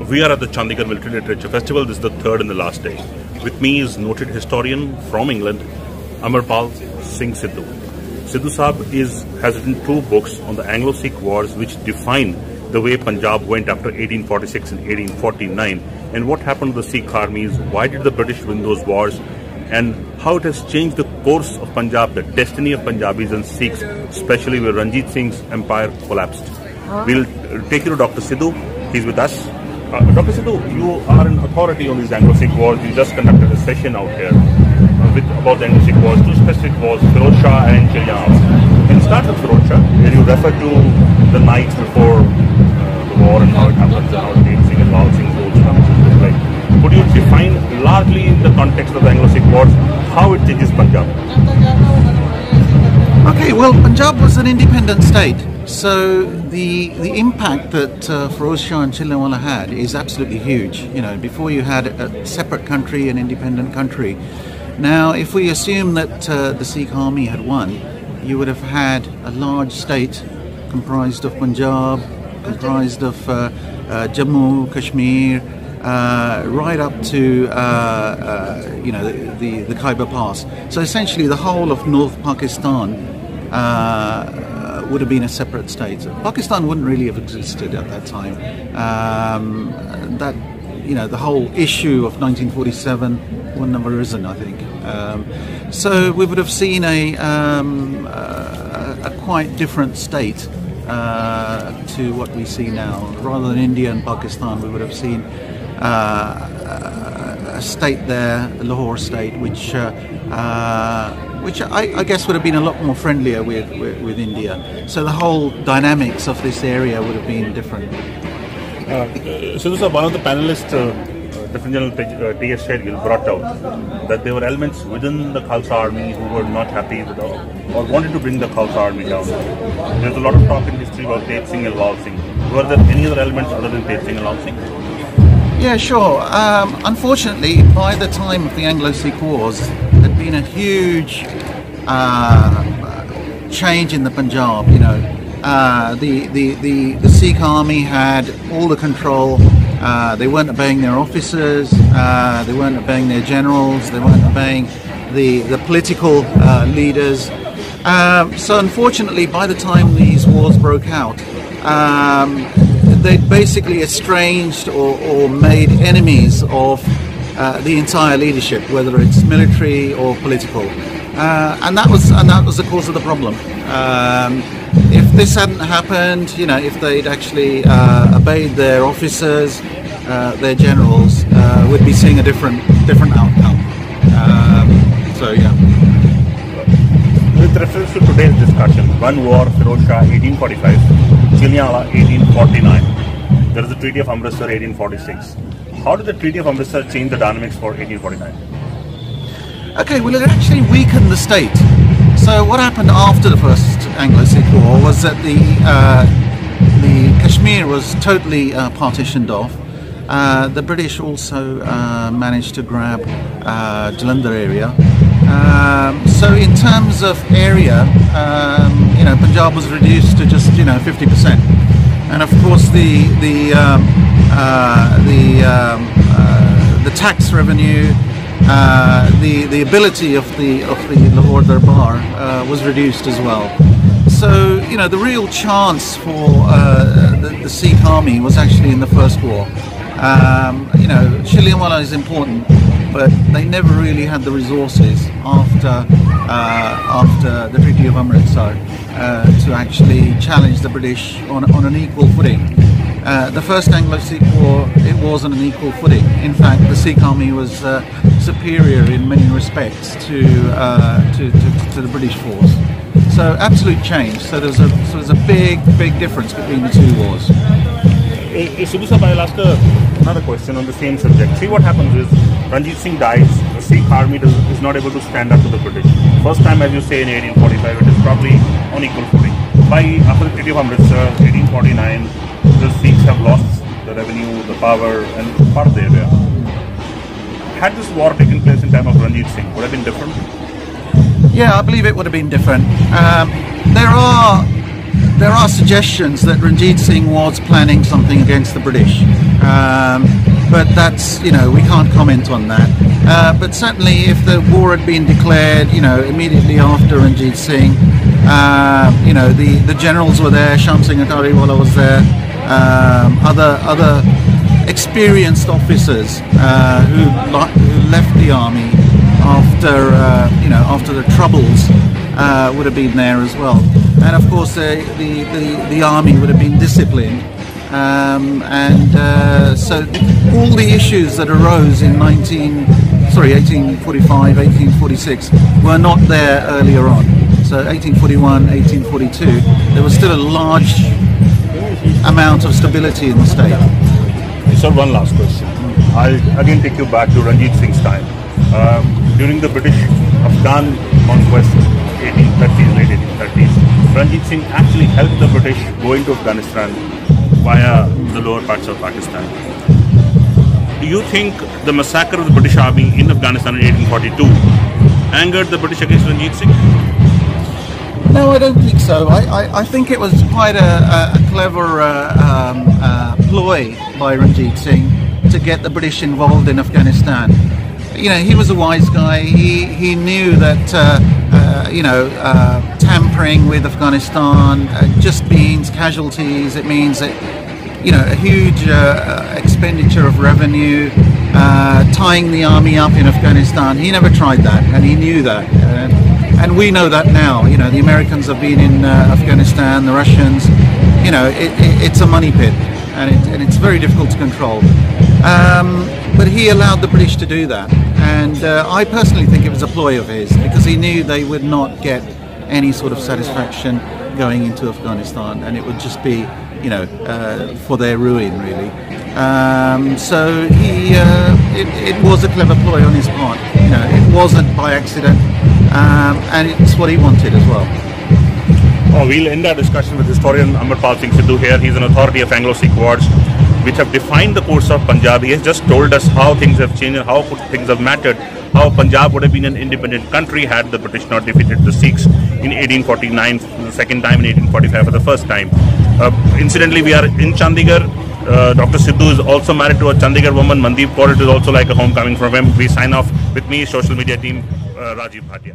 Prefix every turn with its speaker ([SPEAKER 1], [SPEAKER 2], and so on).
[SPEAKER 1] We are at the Chandigarh Military Literature Festival. This is the third and the last day. With me is noted historian from England, Amarpal Singh Sidhu. Sidhu Sahab has written 2 books on the Anglo-Sikh Wars, which define the way Punjab went after 1846 and 1849, and what happened to the Sikh armies, why did the British win those wars, and how it has changed the course of Punjab, the destiny of Punjabis and Sikhs, especially where Ranjit Singh's empire collapsed. We'll take you to Dr. Sidhu. He's with us. Dr. Sidhu, you are an authority on these Anglo-Sikh wars. You just conducted a session out here about the Anglo-Sikh wars, 2 specific wars, Firoz Shah and Chandigarh. Can you start with Firoz Shah, where you refer to the nights before the war and how it happens and how Dyal Singh and Lal Singh goes like. Could you define largely in the context of the Anglo-Sikh wars how it changes Punjab?
[SPEAKER 2] Okay, well, Punjab was an independent state, so the impact that Firoz Shah and Chilliwala had is absolutely huge. You know, before you had a separate country, an independent country. Now, if we assume that the Sikh army had won, you would have had a large state comprised of Punjab, comprised of Jammu, Kashmir, right up to you know, the Khyber Pass. So essentially, the whole of North Pakistan would have been a separate state. So Pakistan wouldn't really have existed at that time. That, you know, the whole issue of 1947 wouldn't have arisen, I think. So we would have seen a quite different state to what we see now. Rather than India and Pakistan, we would have seen a state there, the Lahore state, which I guess would have been a lot more friendlier with India. So the whole dynamics of this area would have been different.
[SPEAKER 1] Sidhu sir, one of the panelists, Lieutenant General T.S. Shergill, brought out that there were elements within the Khalsa army who were not happy with or wanted to bring the Khalsa army down. There's a lot of talk in history about Dyal Singh and Lal Singh. Were there any other elements other than Dyal Singh and Lal Singh?
[SPEAKER 2] Yeah, sure. Unfortunately, by the time of the Anglo-Sikh Wars, there'd been a huge change in the Punjab. You know, the Sikh army had all the control. They weren't obeying their officers. They weren't obeying their generals. They weren't obeying the political leaders. So unfortunately, by the time these wars broke out, they'd basically estranged or made enemies of the entire leadership, whether it's military or political, and that was the cause of the problem. If this hadn't happened, you know, if they'd actually obeyed their officers, their generals, we'd be seeing a different outcome. So yeah.
[SPEAKER 1] With reference to today's discussion, one war, Firoz Shah 1845, Chilliwala 1849. There is the Treaty of Amritsar 1846. How did the Treaty of Amritsar change the dynamics for 1849?
[SPEAKER 2] Okay, well, it actually weakened the state. So what happened after the first Anglo-Sikh War was that the Kashmir was totally partitioned off. The British also managed to grab Jalandhar area. So in terms of area, you know, Punjab was reduced to just, you know, 50%, and of course the tax revenue, the ability of the Lahore Darbar was reduced as well. So, you know, the real chance for the Sikh army was actually in the first war. You know, Chilliwala is important, but they never really had the resources after the Treaty of Amritsar to actually challenge the British on an equal footing. The first Anglo-Sikh War, it was on an equal footing. In fact, the Sikh army was superior in many respects to the British force. So absolute change. So there's a big difference between the 2 wars.
[SPEAKER 1] Sidhu sir, I'll ask another question on the same subject. See, what happens is Ranjit Singh dies, the Sikh army is not able to stand up to the British. First time, as you say, in 1845, it is probably on equal footing. After the Treaty of Amritsar, 1849, the Sikhs have lost the revenue, the power, and part of the area. Had this war taken place in time of Ranjit Singh, would it have been different?
[SPEAKER 2] Yeah, I believe it would have been different. There are suggestions that Ranjit Singh was planning something against the British. But that's, we can't comment on that. But certainly if the war had been declared, immediately after Ranjit Singh, the generals were there, Shyam Singh Atariwala was there, other experienced officers who left the army after the troubles would have been there as well. And of course the army would have been disciplined. So all the issues that arose in 1845, 1846 were not there earlier on. So 1841, 1842, there was still a large amount of stability in the state.
[SPEAKER 1] Sir, one last question. I'll again take you back to Ranjit Singh's time. During the British-Afghan conquest, 1830s, late 1830s, Ranjit Singh actually helped the British go into Afghanistan via the lower parts of Pakistan. Do you think the massacre of the British Army in Afghanistan in 1842 angered the British against Ranjit Singh?
[SPEAKER 2] No, I don't think so. I think it was quite a clever ploy by Ranjit Singh to get the British involved in Afghanistan. He was a wise guy. He knew that tampering with Afghanistan just means casualties. It means that a huge expenditure of revenue, tying the army up in Afghanistan. He never tried that, and he knew that. And we know that now. The Americans have been in Afghanistan, the Russians. It's a money pit, and it's very difficult to control. But he allowed the British to do that, and I personally think it was a ploy of his, because he knew they would not get any sort of satisfaction going into Afghanistan, and it would just be, for their ruin, really. So it was a clever ploy on his part. It wasn't by accident, and it's what he wanted as well.
[SPEAKER 1] We'll end our discussion with historian Amarpal Singh Sidhu here. He's an authority of Anglo-Sikh Wars, which have defined the course of Punjab. He has just told us how things have changed and how things have mattered, how Punjab would have been an independent country had the British not defeated the Sikhs in 1849 for the second time, in 1845 for the first time. Incidentally, we are in Chandigarh. Dr. Sidhu is also married to a Chandigarh woman, Mandeep Kaur. It is also like a homecoming from him. We sign off. With me, social media team, Rajiv Bhatia.